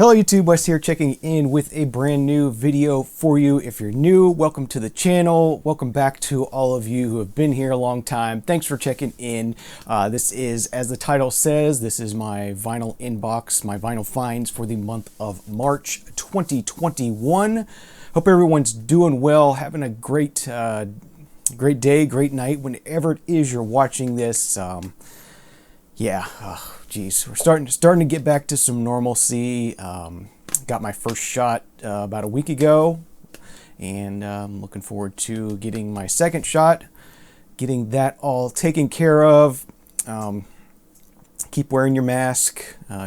Hello YouTube, Wes here checking in with a brand new video for you. If you're new, welcome to the channel. Welcome back to all of you who have been here a long time. Thanks for checking in. This is, as the title says, this is my vinyl inbox, my vinyl finds for the month of March 2021. Hope everyone's doing well, having a great day, great night, whenever it is you're watching this. Geez, we're starting to get back to some normalcy. Got my first shot about a week ago, and I'm looking forward to getting my second shot, getting that all taken care of. Keep wearing your mask.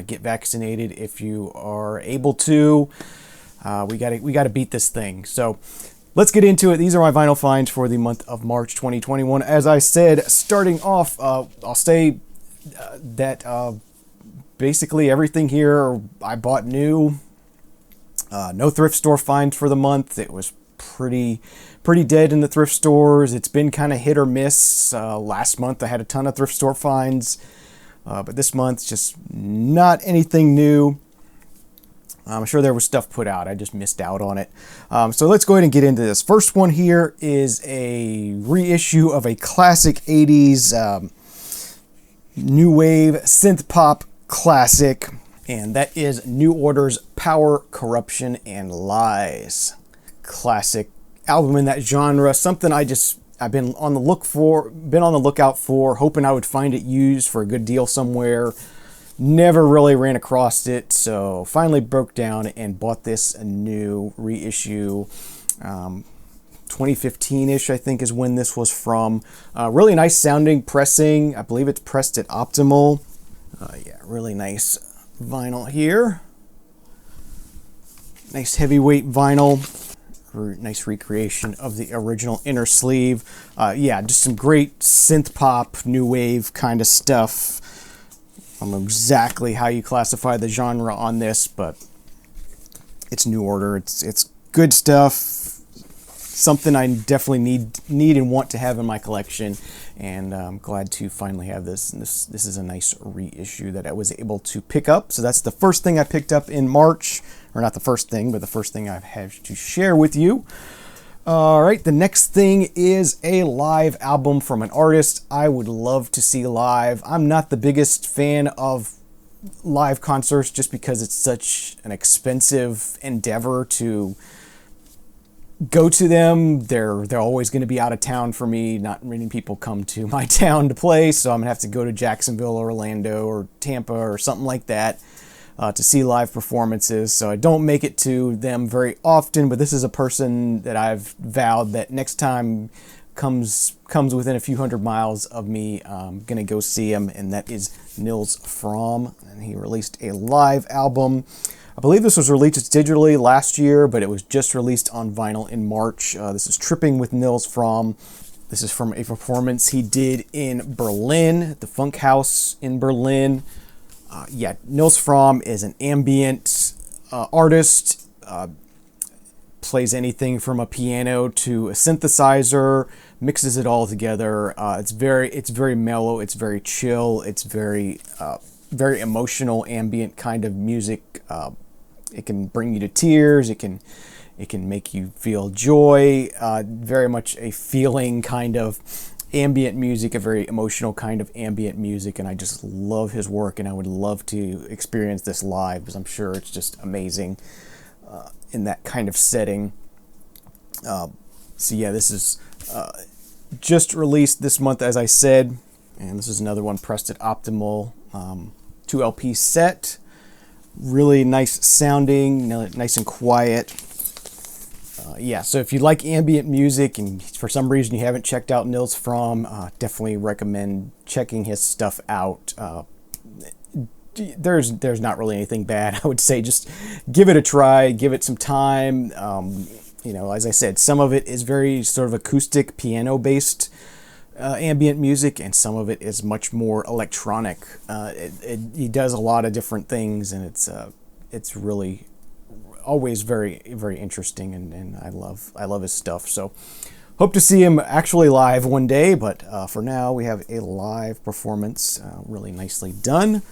Get vaccinated if you are able to. We gotta beat this thing. So let's get into it. These are my vinyl finds for the month of March 2021. As I said, starting off, I'll say that basically everything here I bought new. No thrift store finds for the month. It was pretty dead in the thrift stores. It's been kind of hit or miss. Last month I had a ton of thrift store finds, but this month just not anything new. I'm sure there was stuff put out. I just missed out on it. So let's go ahead and get into this. First one here is a reissue of a classic 80s new wave synth pop classic, and that is New Order's Power, Corruption, and Lies. Classic album in that genre. Something I've been on the lookout for, hoping I would find it used for a good deal somewhere. Never really ran across it, so finally broke down and bought this new reissue. 2015-ish, I think, is when this was from. Really nice sounding pressing. I believe it's pressed at Optimal. Yeah, really nice vinyl here. Nice heavyweight vinyl. Nice recreation of the original inner sleeve. Yeah, just some great synth pop, new wave kind of stuff. I don't know exactly how you classify the genre on this, but it's New Order. It's good stuff. Something I definitely need and want to have in my collection, and I'm glad to finally have this. And this is a nice reissue that I was able to pick up. So that's the first thing I picked up in March, or not the first thing, but the first thing I have to share with you. All right, the next thing is a live album from an artist I would love to see live. I'm not the biggest fan of live concerts just because it's such an expensive endeavor to go to them. They're always going to be out of town for me. Not many people come to my town to play, so I'm going to have to go to Jacksonville, or Orlando, or Tampa, or something like that to see live performances. So I don't make it to them very often, but this is a person that I've vowed that next time comes within a few hundred miles of me, I'm going to go see him, and that is Nils Fromm, and he released a live album. I believe this was released digitally last year, but it was just released on vinyl in March. This is Tripping with Nils Fromm. This is from a performance he did in Berlin, at the Funk House in Berlin. Yeah, Nils Fromm is an ambient artist. Plays anything from a piano to a synthesizer, mixes it all together. It's very mellow. It's very chill. It's very emotional, ambient kind of music. It can bring you to tears. It can make you feel joy. Very much a feeling kind of ambient music, a very emotional kind of ambient music, and I just love his work, and I would love to experience this live because I'm sure it's just amazing in that kind of setting. So yeah, this is just released this month, as I said, and this is another one pressed at Optimal, 2 LP set. Really nice sounding, nice and quiet. Yeah, so if you like ambient music and for some reason you haven't checked out Nils Fromm, definitely recommend checking his stuff out. There's not really anything bad. I would say just give it a try, give it some time. You know, as I said, some of it is very sort of acoustic, piano-based ambient music, and some of it is much more electronic. He does a lot of different things, and it's really always very, very interesting, and I love his stuff. So hope to see him actually live one day, but for now we have a live performance, really nicely done.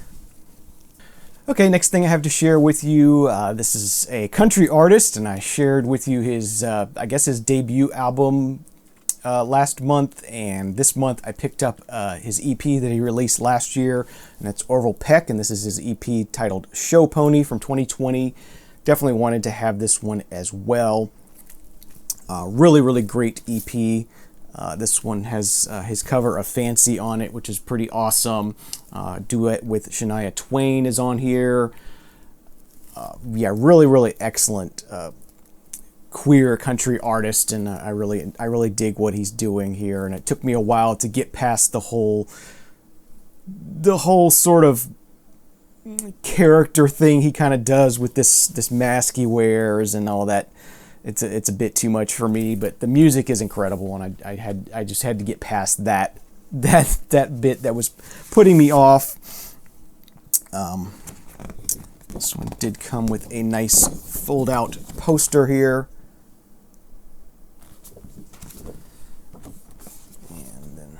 Okay, next thing I have to share with you, this is a country artist, and I shared with you his, I guess his debut album last month, and this month I picked up his EP that he released last year, and that's Orville Peck, and this is his EP titled Show Pony from 2020. Definitely wanted to have this one as well. Really, really great EP. This one has his cover of Fancy on it, which is pretty awesome. Duet with Shania Twain is on here. Yeah, really, really excellent queer country artist, and I really dig what he's doing here. And it took me a while to get past the whole sort of character thing he kind of does with this mask he wears and all that. It's a bit too much for me, but the music is incredible, and I just had to get past that bit that was putting me off. This one did come with a nice fold-out poster here, and then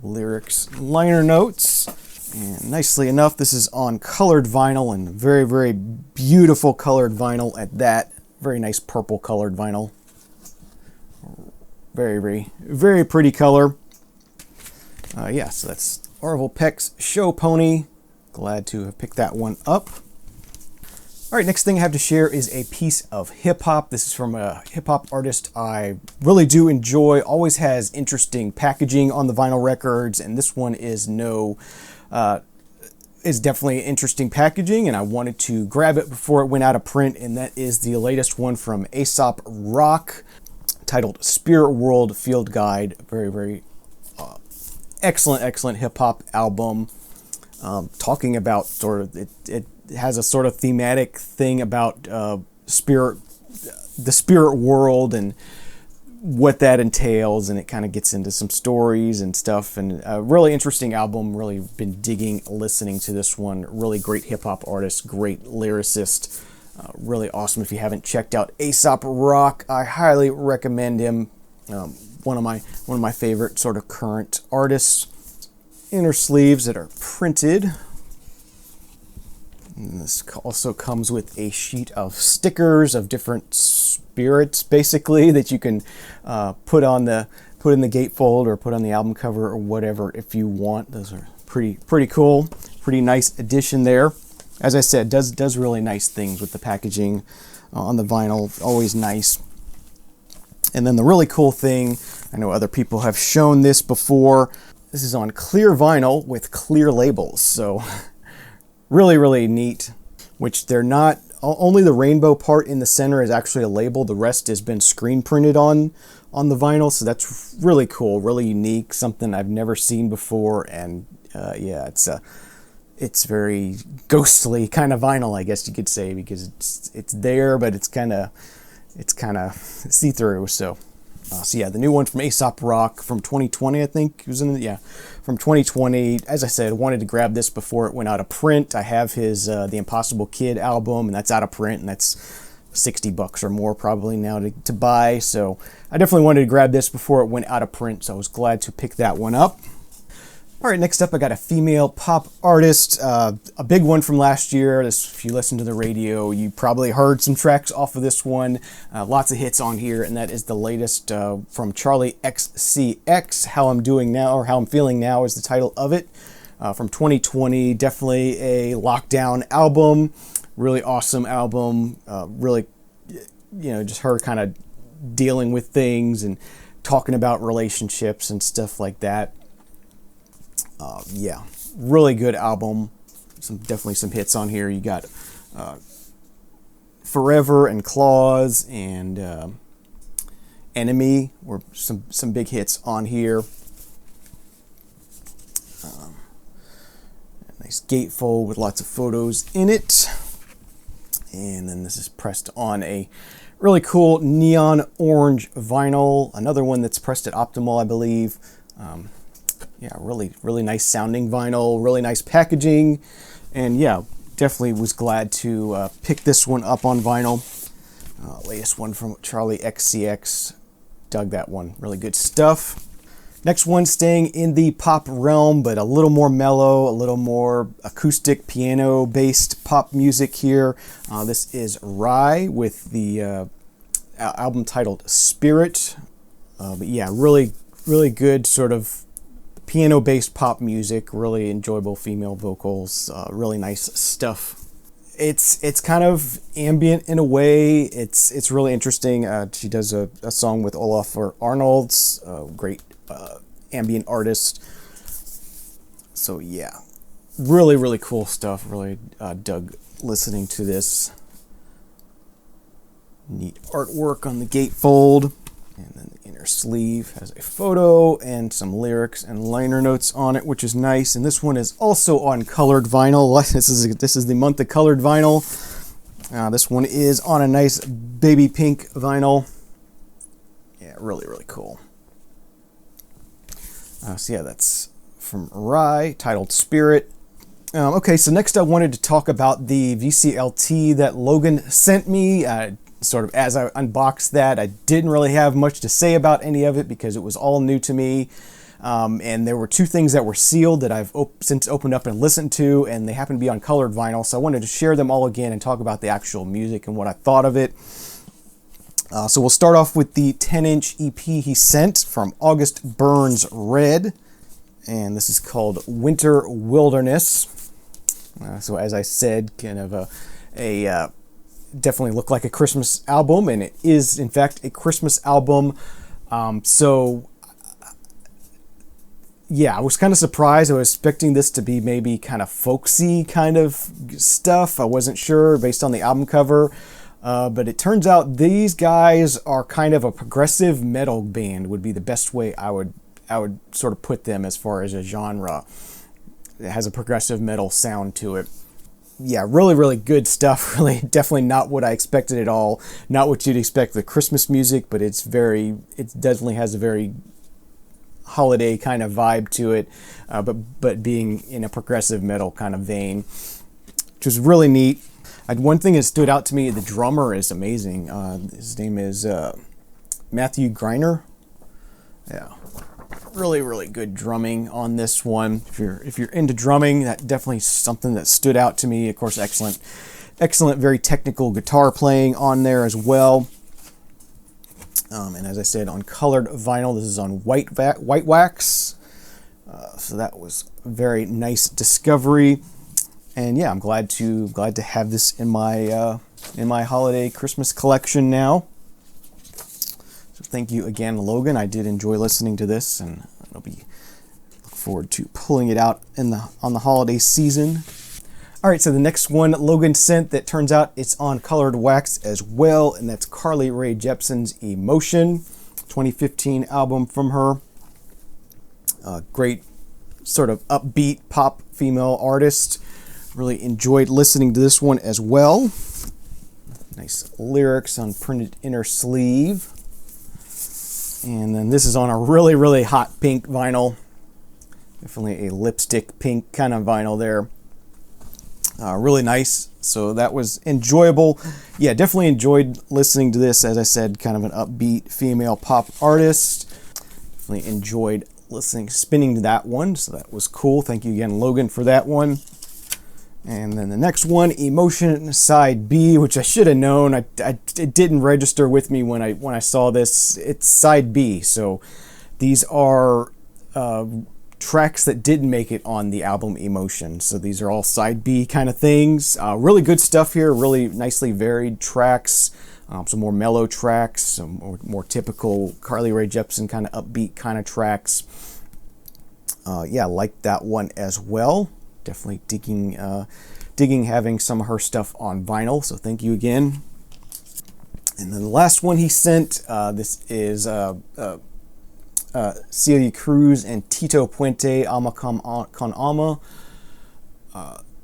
lyrics, liner notes, and nicely enough, this is on colored vinyl, and very, very beautiful colored vinyl at that. Very nice purple colored vinyl. Very, very, very pretty color. Yeah, so that's Orville Peck's Show Pony. Glad to have picked that one up. All right, next thing I have to share is a piece of hip-hop. This is from a hip-hop artist I really do enjoy. Always has interesting packaging on the vinyl records, and this one is is definitely interesting packaging, and I wanted to grab it before it went out of print, and that is the latest one from Aesop Rock, titled Spirit World Field Guide. Very, very excellent hip-hop album, talking about sort of, it has a sort of thematic thing about the spirit world and what that entails, and it kind of gets into some stories and stuff, and a really interesting album. Really been digging listening to this one. Really great hip-hop artist, great lyricist, really awesome. If you haven't checked out Aesop Rock, I highly recommend him. One of my favorite sort of current artists. Inner sleeves that are printed. And this also comes with a sheet of stickers of different spirits, basically, that you can put in the gatefold or put on the album cover or whatever if you want. Those are pretty cool, pretty nice addition there. As I said, does really nice things with the packaging on the vinyl. Always nice. And then the really cool thing, I know other people have shown this before. This is on clear vinyl with clear labels, so really, really neat, which they're not, only the rainbow part in the center is actually a label. The rest has been screen printed on the vinyl, so that's really cool, really unique, something I've never seen before, and yeah, it's very ghostly kind of vinyl, I guess you could say, because it's there, but it's kind of see-through, so yeah, the new one from Aesop Rock from 2020, I think it was from 2020. As I said, I wanted to grab this before it went out of print. I have his The Impossible Kid album, and that's out of print, and that's $60 or more probably now to buy. So I definitely wanted to grab this before it went out of print, so I was glad to pick that one up. All right, next up I got a female pop artist, a big one from last year. If you listen to the radio, you probably heard some tracks off of this one. Lots of hits on here, and that is the latest from Charli XCX. How I'm Doing Now, or How I'm Feeling Now is the title of it, from 2020. Definitely a lockdown album, really awesome album. Really, just her kind of dealing with things and talking about relationships and stuff like that. Yeah, really good album. Definitely some hits on here. You got Forever and Claws and Enemy were some big hits on here. Nice gatefold with lots of photos in it. And then this is pressed on a really cool neon orange vinyl. Another one that's pressed at Optimal, I believe. Yeah, really nice sounding vinyl, really nice packaging, and yeah, definitely was glad to pick this one up on vinyl. Latest one from Charli XCX, dug that one, really good stuff. Next one, staying in the pop realm, but a little more mellow, a little more acoustic piano-based pop music here. This is Rye with the album titled Spirit. But yeah, really, really good sort of piano-based pop music, really enjoyable female vocals, really nice stuff. It's kind of ambient in a way. It's really interesting. She does a song with Olafur Arnalds, great ambient artist. So yeah, really, really cool stuff. Really dug listening to this. Neat artwork on the gatefold. And then the inner sleeve has a photo and some lyrics and liner notes on it, which is nice. And this one is also on colored vinyl. This is the month of colored vinyl. This one is on a nice baby pink vinyl. Yeah, really, really cool. So yeah, that's from Rye, titled Spirit. Okay, so next I wanted to talk about the VCLT that Logan sent me. Sort of as I unboxed that, I didn't really have much to say about any of it because it was all new to me. And there were two things that were sealed that I've since opened up and listened to, and they happen to be on colored vinyl. So I wanted to share them all again and talk about the actual music and what I thought of it. So we'll start off with the 10-inch EP he sent from August Burns Red. And this is called Winter Wilderness. So as I said, kind of a definitely looked like a Christmas album, and it is in fact a Christmas album. So yeah, I was kind of surprised. I was expecting this to be maybe kind of folksy kind of stuff. I wasn't sure based on the album cover, but it turns out these guys are kind of a progressive metal band, would be the best way I would sort of put them as far as a genre. It has a progressive metal sound to it. Yeah, really, really good stuff. Really, definitely not what I expected at all. Not what you'd expect with Christmas music, but it definitely has a very holiday kind of vibe to it, but being in a progressive metal kind of vein, which was really neat. One thing that stood out to me, the drummer is amazing. His name is Matthew Greiner. Yeah. Really, really good drumming on this one. If you're into drumming, that definitely is something that stood out to me. Of course, excellent, very technical guitar playing on there as well. And as I said, on colored vinyl, this is on white wax. So that was a very nice discovery. And yeah, I'm glad to have this in my holiday Christmas collection now. Thank you again, Logan. I did enjoy listening to this, and I'll look forward to pulling it out on the holiday season. All right, so the next one Logan sent that turns out it's on colored wax as well, and that's Carly Rae Jepsen's Emotion, 2015 album from her. Great sort of upbeat pop female artist. Really enjoyed listening to this one as well. Nice lyrics on printed inner sleeve. And then this is on a really, really hot pink vinyl. Definitely a lipstick pink kind of vinyl there. Really nice. So that was enjoyable. Yeah, definitely enjoyed listening to this. As I said, kind of an upbeat female pop artist. Definitely enjoyed spinning to that one. So that was cool. Thank you again, Logan, for that one. And then the next one, Emotion Side B, which I should have known. It didn't register with me when I saw this. It's Side B. So these are tracks that didn't make it on the album Emotion. So these are all Side B kind of things. Really good stuff here. Really nicely varied tracks. Some more mellow tracks. Some more typical Carly Rae Jepsen kind of upbeat kind of tracks. Yeah, I like that one as well. Definitely digging having some of her stuff on vinyl, so thank you again. And then the last one he sent, this is Celia Cruz and Tito Puente, Ama Con Ama.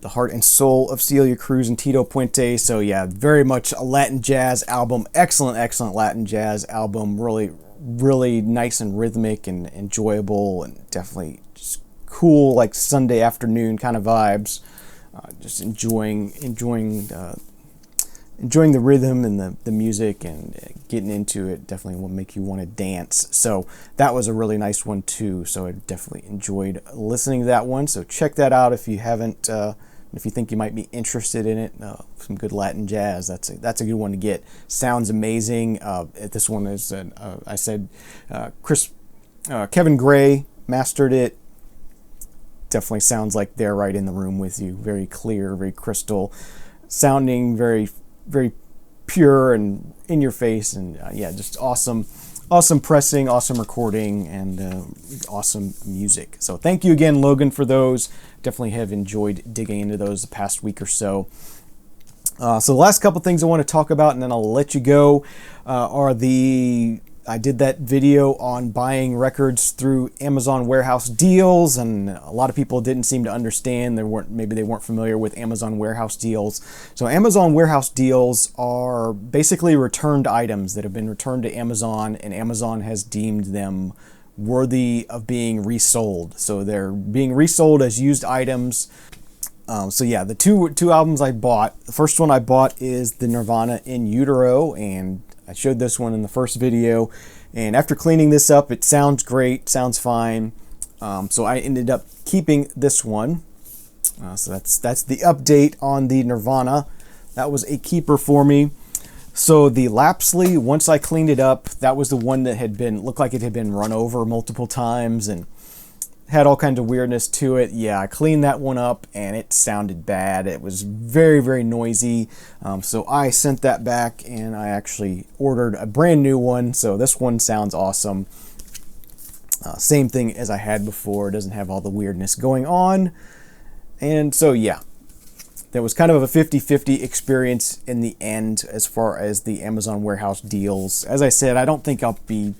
The heart and soul of Celia Cruz and Tito Puente. So yeah, very much a Latin jazz album. Excellent Latin jazz album. Really, really nice and rhythmic and enjoyable, and definitely just cool, like Sunday afternoon kind of vibes. Just enjoying enjoying the rhythm and the music and getting into it definitely will make you want to dance. So that was a really nice one too. So I definitely enjoyed listening to that one. So check that out if you haven't, if you think you might be interested in it. Some good Latin jazz. That's a good one to get. Sounds amazing. This one is, I said, Kevin Gray mastered it. Definitely sounds like they're right in the room with you. Very clear, very crystal, sounding very, very pure and in your face, and yeah, just awesome pressing, awesome recording, and awesome music. So thank you again, Logan, for those. Definitely have enjoyed digging into those the past week or so. So the last couple things I want to talk about, and then I'll let you go, I did that video on buying records through Amazon warehouse deals, and a lot of people didn't seem to understand. Maybe they weren't familiar with Amazon warehouse deals. So Amazon warehouse deals are basically returned items that have been returned to Amazon, and Amazon has deemed them worthy of being resold. So they're being resold as used items. So yeah, the two albums I bought. The first one I bought is the Nirvana In Utero, and I showed this one in the first video, and after cleaning this up, it sounds great, sounds fine. So I ended up keeping this one. So that's the update on the Nirvana. That was a keeper for me. So the Lapsley, once I cleaned it up, that was the one that looked like it had been run over multiple times and had all kinds of weirdness to it. Yeah, I cleaned that one up and it sounded bad. It was very, very noisy. So I sent that back and I actually ordered a brand new one. So this one sounds awesome. Same thing as I had before. It doesn't have all the weirdness going on. And so yeah, that was kind of a 50-50 experience in the end as far as the Amazon warehouse deals. As I said, I don't think I'll be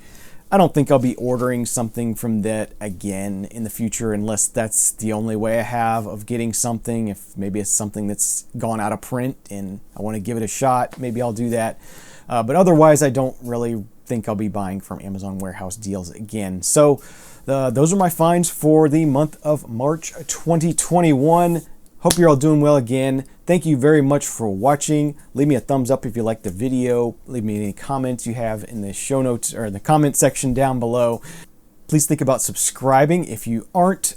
ordering something from that again in the future unless that's the only way I have of getting something. If maybe it's something that's gone out of print and I want to give it a shot, maybe I'll do that. But otherwise, I don't really think I'll be buying from Amazon warehouse deals again. So those are my finds for the month of March 2021. Hope you're all doing well again. Thank you very much for watching. Leave me a thumbs up if you liked the video. Leave me any comments you have in the show notes or in the comment section down below. Please think about subscribing if you aren't,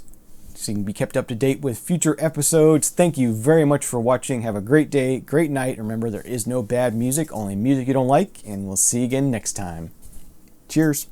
so you can be kept up to date with future episodes. Thank you very much for watching. Have a great day, great night. Remember, there is no bad music, only music you don't like, and we'll see you again next time. Cheers.